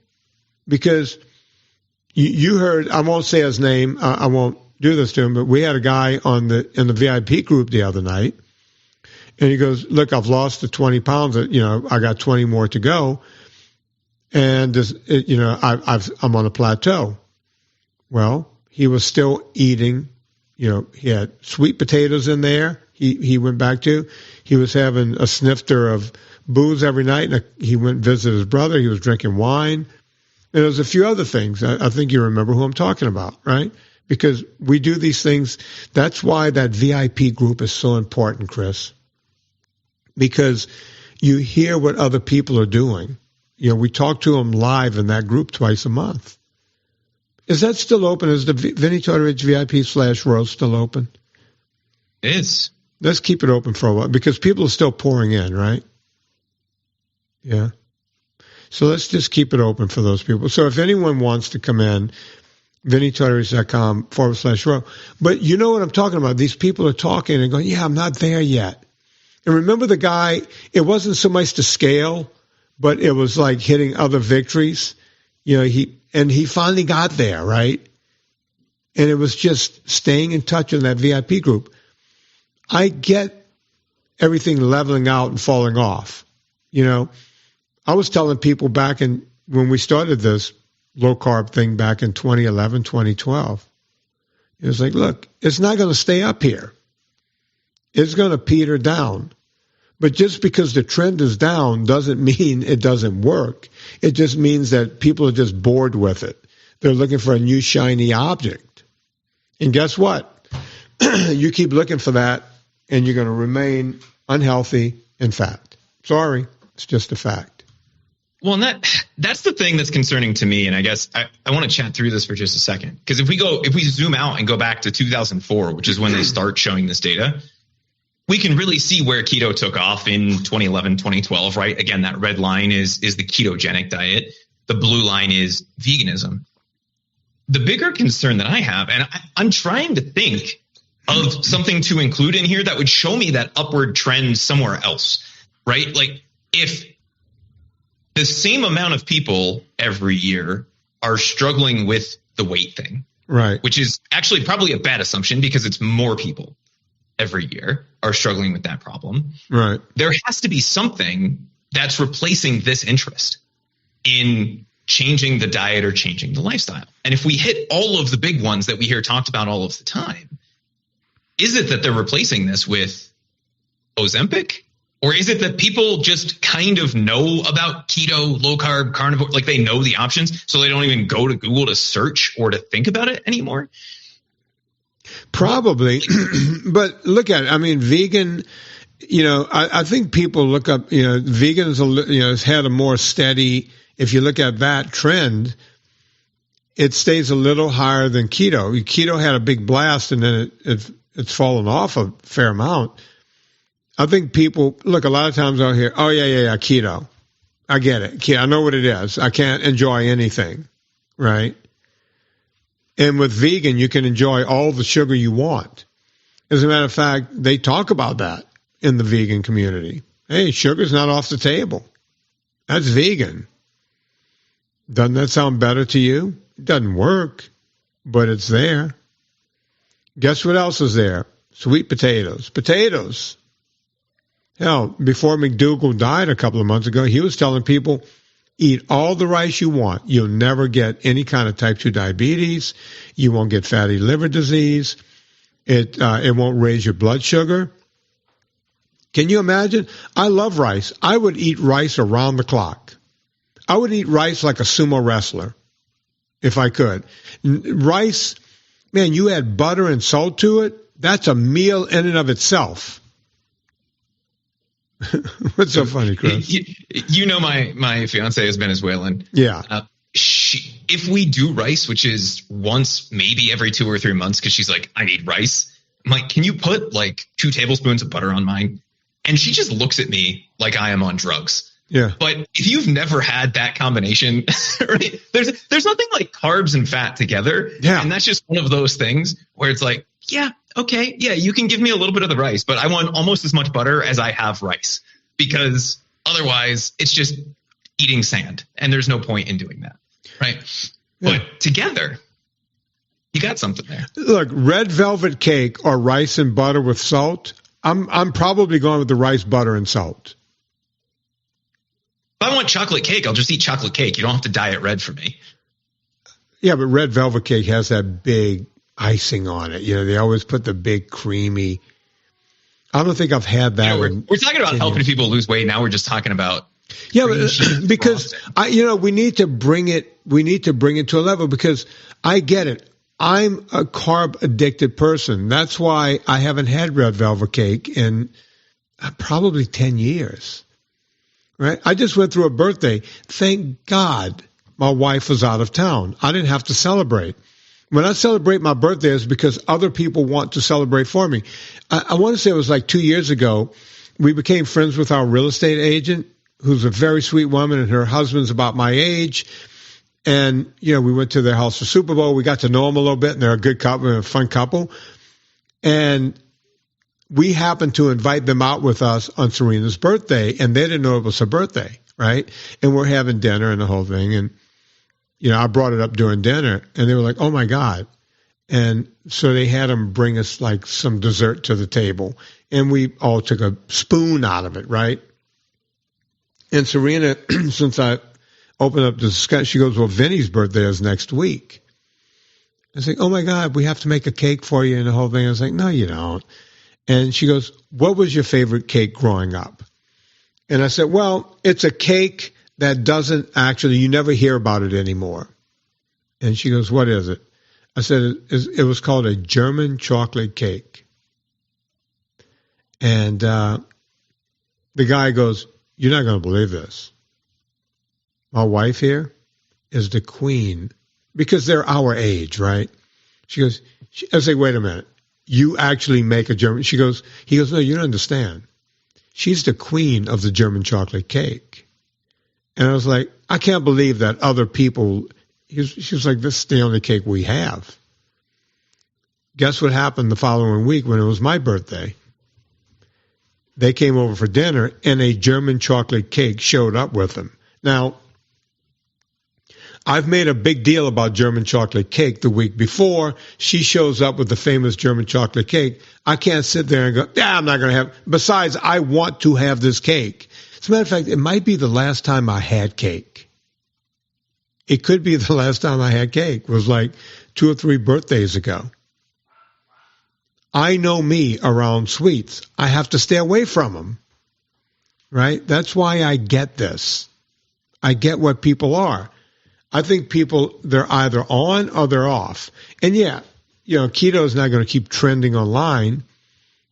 Because you heard, I won't say his name, I won't do this to him, but we had a guy in the VIP group the other night, and he goes, look, I've lost the 20 pounds, I got 20 more to go, and I'm on a plateau. Well, he was still eating, he had sweet potatoes in there, he went back to, he was having a snifter of booze every night, and he went and visited his brother. He was drinking wine. And there was a few other things. I think you remember who I'm talking about, right? Because we do these things. That's why that VIP group is so important, Chris. Because you hear what other people are doing. We talk to them live in that group twice a month. Is that still open? Is the Vinny Tortorich VIP/roast still open? It is. Let's keep it open for a while because people are still pouring in, right? Yeah. So let's just keep it open for those people. So if anyone wants to come in, VinnyTortorich.com/row. But you know what I'm talking about. These people are talking and going, yeah, I'm not there yet. And remember the guy, it wasn't so much the scale, but it was like hitting other victories. He finally got there, right? And it was just staying in touch in that VIP group. I get everything leveling out and falling off. I was telling people back when we started this low carb thing back in 2011, 2012, it was like, look, it's not going to stay up here. It's going to peter down. But just because the trend is down doesn't mean it doesn't work. It just means that people are just bored with it. They're looking for a new shiny object. And guess what? You keep looking for that and you're going to remain unhealthy and fat. Sorry, it's just a fact. Well, and that's the thing that's concerning to me. And I guess I want to chat through this for just a second. Because if we zoom out and go back to 2004, which is when they start showing this data, we can really see where keto took off in 2011, 2012, right? Again, that red line is the ketogenic diet. The blue line is veganism. The bigger concern that I have, and I'm trying to think of something to include in here that would show me that upward trend somewhere else, right? Like if the same amount of people every year are struggling with the weight thing, right? Which is actually probably a bad assumption because it's more people every year are struggling with that problem. Right. There has to be something that's replacing this interest in changing the diet or changing the lifestyle. And if we hit all of the big ones that we hear talked about all of the time, is it that they're replacing this with Ozempic? Or is it that people just kind of know about keto, low carb, carnivore, like they know the options, so they don't even go to Google to search or to think about it anymore? Probably. But look at it. I mean, vegan, I think people look up, vegans, has had a more steady, if you look at that trend, it stays a little higher than keto. Keto had a big blast and then it's fallen off a fair amount. I think people, look, a lot of times I'll hear, oh, yeah, keto. I get it. I know what it is. I can't enjoy anything, right? And with vegan, you can enjoy all the sugar you want. As a matter of fact, they talk about that in the vegan community. Hey, sugar's not off the table. That's vegan. Doesn't that sound better to you? It doesn't work, but it's there. Guess what else is there? Sweet potatoes. Potatoes. Hell, before McDougall died a couple of months ago, he was telling people, eat all the rice you want. You'll never get any kind of type 2 diabetes. You won't get fatty liver disease. It won't raise your blood sugar. Can you imagine? I love rice. I would eat rice around the clock. I would eat rice like a sumo wrestler if I could. Rice, man, you add butter and salt to it. That's a meal in and of itself. What's so funny, Chris? You know, my fiance is Venezuelan. Yeah. If we do rice, which is once, maybe every 2 or 3 months, because she's like, I need rice. I'm like, can you put like 2 tablespoons of butter on mine? And she just looks at me like I am on drugs. Yeah. But if you've never had that combination, right, there's nothing like carbs and fat together. Yeah. And that's just one of those things where it's like, yeah, okay, yeah, you can give me a little bit of the rice, but I want almost as much butter as I have rice, because otherwise it's just eating sand, and there's no point in doing that, right? Yeah. But together, you got something there. Look, red velvet cake or rice and butter with salt. I'm probably going with the rice, butter, and salt. If I want chocolate cake, I'll just eat chocolate cake. You don't have to dye it red for me. Yeah, but red velvet cake has that big icing on it. You know, they always put the big creamy. I don't think I've had that. You know, we're talking about helping people lose weight. Now we're just talking about. Yeah, but, because we need to bring it. We need to bring it to a level, because I get it. I'm a carb addicted person. That's why I haven't had red velvet cake in probably 10 years. Right? I just went through a birthday. Thank God my wife was out of town. I didn't have to celebrate. When I celebrate my birthday, it's because other people want to celebrate for me. I want to say it was like 2 years ago. We became friends with our real estate agent, who's a very sweet woman, and her husband's about my age. And, you know, we went to their house for Super Bowl. We got to know them a little bit, and they're a good couple, a fun couple. And we happened to invite them out with us on Serena's birthday, and they didn't know it was her birthday, right? And we're having dinner and the whole thing. And, you know, I brought it up during dinner, and they were like, oh, my God. And so they had them bring us, like, some dessert to the table. And we all took a spoon out of it, right? And Serena, since I opened up the discussion, she goes, well, Vinny's birthday is next week. I was like, oh, my God, we have to make a cake for you and the whole thing. I was like, no, you don't. And she goes, what was your favorite cake growing up? And I said, well, it's a cake that doesn't actually, you never hear about it anymore. And she goes, what is it? I said, it was called a German chocolate cake. And the guy goes, you're not going to believe this. My wife here is the queen, because they're our age, right? She goes, I say, wait a minute. You actually make a German. He goes, no, you don't understand. She's the queen of the German chocolate cake. And I was like, I can't believe that other people, she was like, this is the only cake we have. Guess what happened the following week when it was my birthday? They came over for dinner, and a German chocolate cake showed up with them. Now, I've made a big deal about German chocolate cake the week before. She shows up with the famous German chocolate cake. I can't sit there and go, I'm not going to have. Besides, I want to have this cake. As a matter of fact, it might be the last time I had cake. It could be the last time I had cake. It was like 2 or 3 birthdays ago. I know me around sweets. I have to stay away from them. Right? That's why I get this. I get what people are. I think people, they're either on or they're off. And yeah, you know, keto is not going to keep trending online,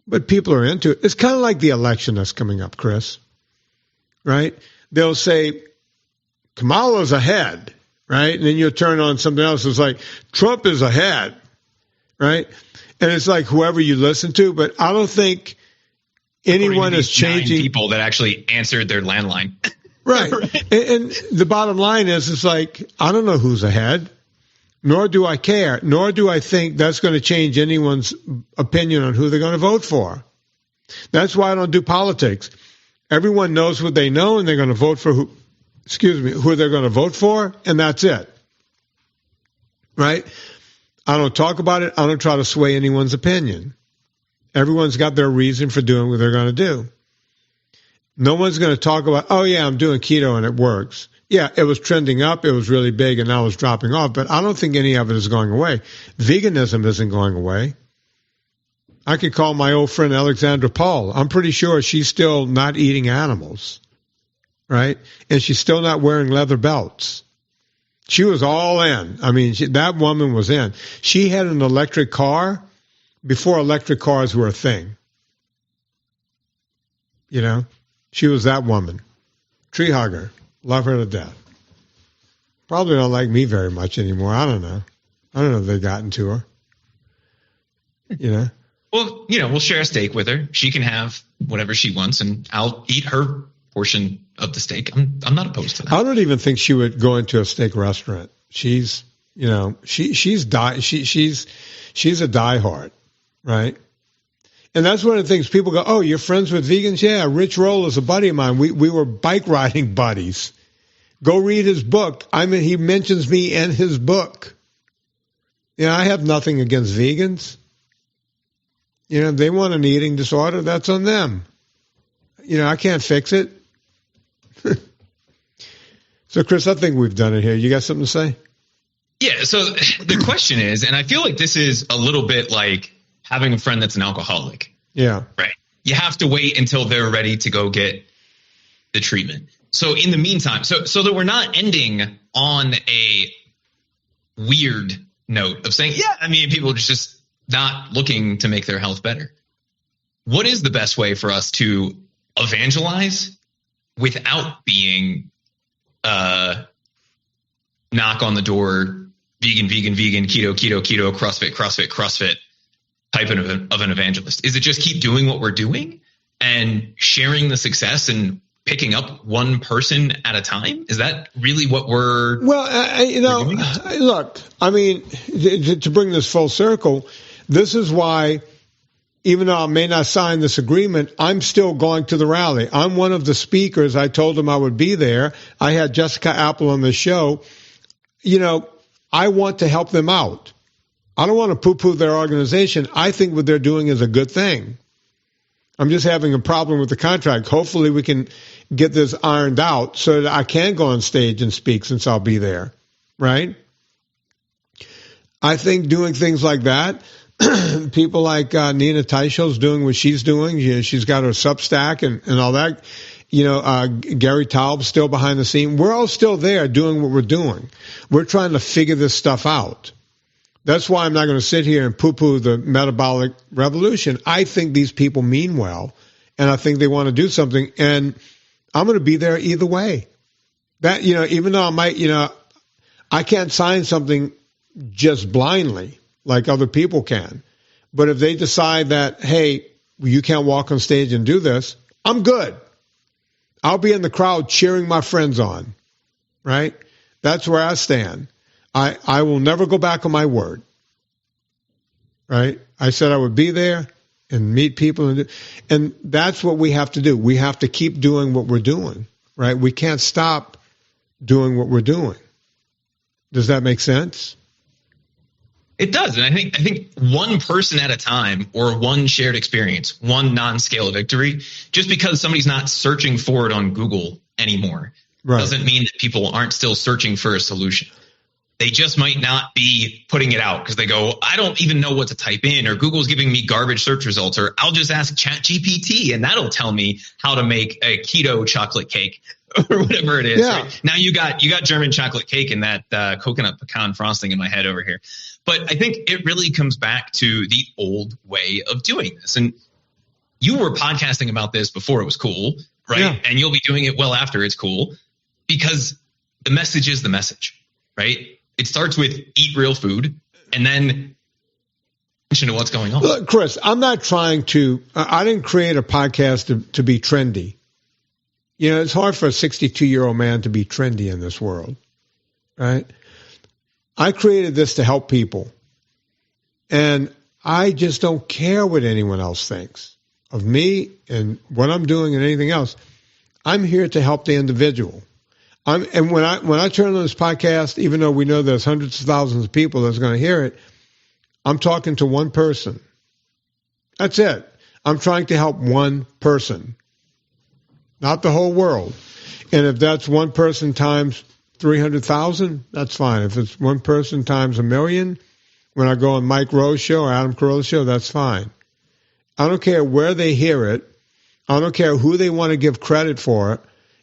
but people are into it. It's kind of like the election that's coming up, Chris. Right? They'll say, Kamala's ahead. Right? And then you'll turn on something else. It's like, Trump is ahead. Right? And it's like whoever you listen to, but I don't think anyone is changing. 9 people that actually answered their landline. Right. And the bottom line is, it's like, I don't know who's ahead, nor do I care, nor do I think that's going to change anyone's opinion on who they're going to vote for. That's why I don't do politics. Everyone knows what they know, and they're going to vote for who they're going to vote for, and that's it. Right? I don't talk about it. I don't try to sway anyone's opinion. Everyone's got their reason for doing what they're going to do. No one's going to talk about, oh, yeah, I'm doing keto and it works. Yeah, it was trending up. It was really big, and now it's dropping off. But I don't think any of it is going away. Veganism isn't going away. I could call my old friend Alexandra Paul. I'm pretty sure she's still not eating animals, right? And she's still not wearing leather belts. She was all in. I mean, that woman was in. She had an electric car before electric cars were a thing. You know? She was that woman. Tree hugger. Love her to death. Probably don't like me very much anymore. I don't know. I don't know if they've gotten to her. You know? Well, we'll share a steak with her. She can have whatever she wants, and I'll eat her portion of the steak. I'm not opposed to that. I don't even think she would go into a steak restaurant. She's a diehard, right? And that's one of the things people go, oh, you're friends with vegans? Yeah, Rich Roll is a buddy of mine. We were bike riding buddies. Go read his book. I mean, he mentions me in his book. I have nothing against vegans. If they want an eating disorder, that's on them. I can't fix it. So, Chris, I think we've done it here. You got something to say? Yeah, so the question is, and I feel like this is a little bit like having a friend that's an alcoholic. Yeah. Right. You have to wait until they're ready to go get the treatment. So in the meantime, so that we're not ending on a weird note of saying, people are just not looking to make their health better. What is the best way for us to evangelize without being knock on the door, vegan, keto, CrossFit type of an evangelist? Is it just keep doing what we're doing and sharing the success and picking up one person at a time? Is that really what we're doing? Look, I mean, to bring this full circle, this is why, even though I may not sign this agreement, I'm still going to the rally. I'm one of the speakers. I told them I would be there. I had Jessica Apple on the show. I want to help them out. I don't want to poo-poo their organization. I think what they're doing is a good thing. I'm just having a problem with the contract. Hopefully we can get this ironed out so that I can go on stage and speak since I'll be there, right? I think doing things like that, people like Nina Teichol's doing what she's doing. She's got her Substack and all that. Gary Taub's still behind the scene. We're all still there doing what we're doing. We're trying to figure this stuff out. That's why I'm not going to sit here and poo-poo the metabolic revolution. I think these people mean well, and I think they want to do something, and I'm going to be there either way. That, even though I might, I can't sign something just blindly like other people can. But if they decide that, hey, you can't walk on stage and do this, I'm good. I'll be in the crowd cheering my friends on, right? That's where I stand. I will never go back on my word, right? I said I would be there and meet people, and that's what we have to do. We have to keep doing what we're doing, right? We can't stop doing what we're doing. Does that make sense? It does, and I think one person at a time, or one shared experience, one non-scale victory, just because somebody's not searching for it on Google anymore, right, doesn't mean that people aren't still searching for a solution. They just might not be putting it out because they go, I don't even know what to type in, or Google's giving me garbage search results, or I'll just ask ChatGPT and that'll tell me how to make a keto chocolate cake or whatever it is. Yeah. Right? Now you got German chocolate cake and that coconut pecan frosting in my head over here. But I think it really comes back to the old way of doing this. And you were podcasting about this before it was cool, right? Yeah. And you'll be doing it well after it's cool, because the message is the message, right? It starts with eat real food and then attention to what's going on. Look, Chris, I'm not trying to, I didn't create a podcast to be trendy. It's hard for a 62-year-old man to be trendy in this world, right? I created this to help people. And I just don't care what anyone else thinks of me and what I'm doing and anything else. I'm here to help the individual. And when I turn on this podcast, even though we know there's hundreds of thousands of people that's going to hear it, I'm talking to one person. That's it. I'm trying to help one person, not the whole world. And if that's one person times 300,000, that's fine. If it's one person times 1 million, when I go on Mike Rowe's show or Adam Carolla's show, that's fine. I don't care where they hear it. I don't care who they want to give credit for it.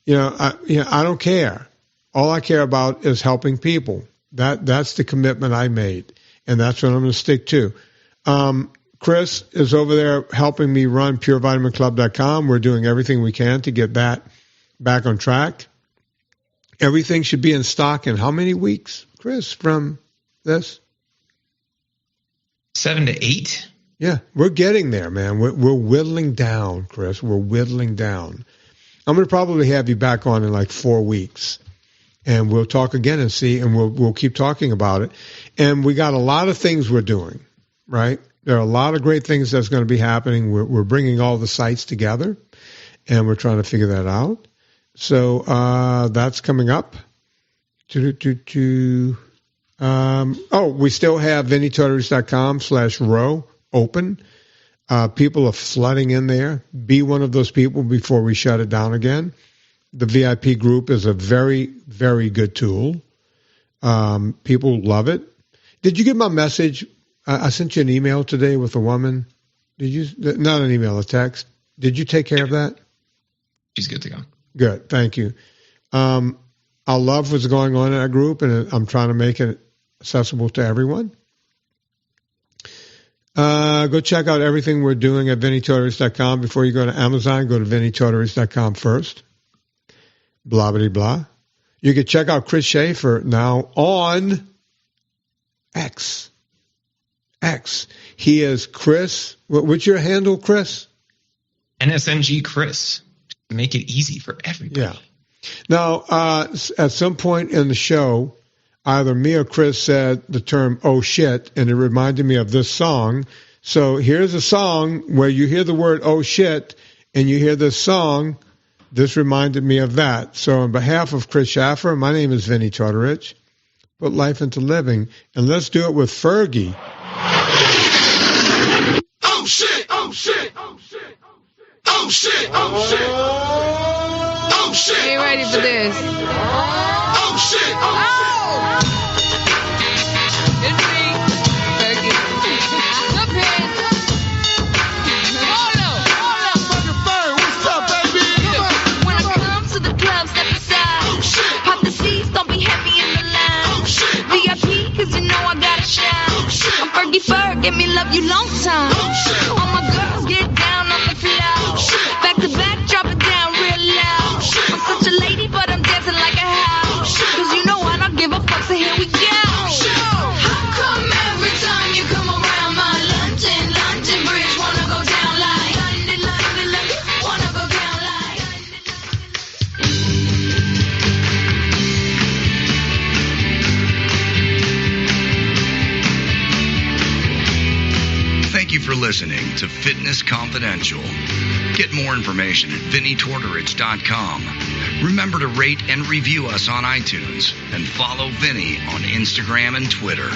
I don't care. All I care about is helping people. That's the commitment I made, and that's what I'm going to stick to. Chris is over there helping me run PureVitaminClub.com. We're doing everything we can to get that back on track. Everything should be in stock in how many weeks, Chris, from this? 7 to 8. Yeah, we're getting there, man. We're whittling down, Chris. We're whittling down. I'm going to probably have you back on in like 4 weeks, and we'll talk again and see, and we'll keep talking about it. And we got a lot of things we're doing, right? There are a lot of great things that's going to be happening. We're bringing all the sites together, and we're trying to figure that out. So that's coming up. We still have VinnyTortorich.com/row open. People are flooding in there. Be one of those people before we shut it down again. The VIP group is a very, very good tool. People love it. Did you get my message? I sent you an email today with a woman. Did you? Not an email, a text. Did you take care of that? She's good to go. Good. Thank you. I love what's going on in that group, and I'm trying to make it accessible to everyone. Go check out everything we're doing at VinnyTortorich.com. Before you go to Amazon, go to VinnyTortorich.com first. Blah, blah, blah. You can check out Chris Schaefer now on X. He is Chris. What's your handle, Chris? NSNG Chris. Make it easy for everybody. Yeah. Now, at some point in the show, either me or Chris said the term, oh shit, and it reminded me of this song. So here's a song where you hear the word, oh shit, and you hear this song. This reminded me of that. So on behalf of Chris Schaefer, my name is Vinny Tortorich. Put life into living. And let's do it with Fergie. Oh shit, oh shit, oh shit, oh shit, oh shit, oh shit. Get ready for this. Oh shit, oh shit. It's me, Fergie. Up here. Hold up. What's up, baby? When I come to the club, step aside. Oh shit, Pop the seats, don't be heavy in the line. oh shit, VIP, cause you know I gotta shine. oh shit, I'm Fergie Ferg, give me love you long time. oh shit, All my girls get down on the floor. Back to back, drop it down real loud. I'm such a lady, but I'm dancing like a house. Cause you know I don't give a fuck, so here we go. How come every time you come around my London Bridge wanna go down like London, wanna go down like Thank you for listening to Fitness Confidential. Get more information at VinnyTortorich.com. Remember to rate and review us on iTunes and follow Vinny on Instagram and Twitter.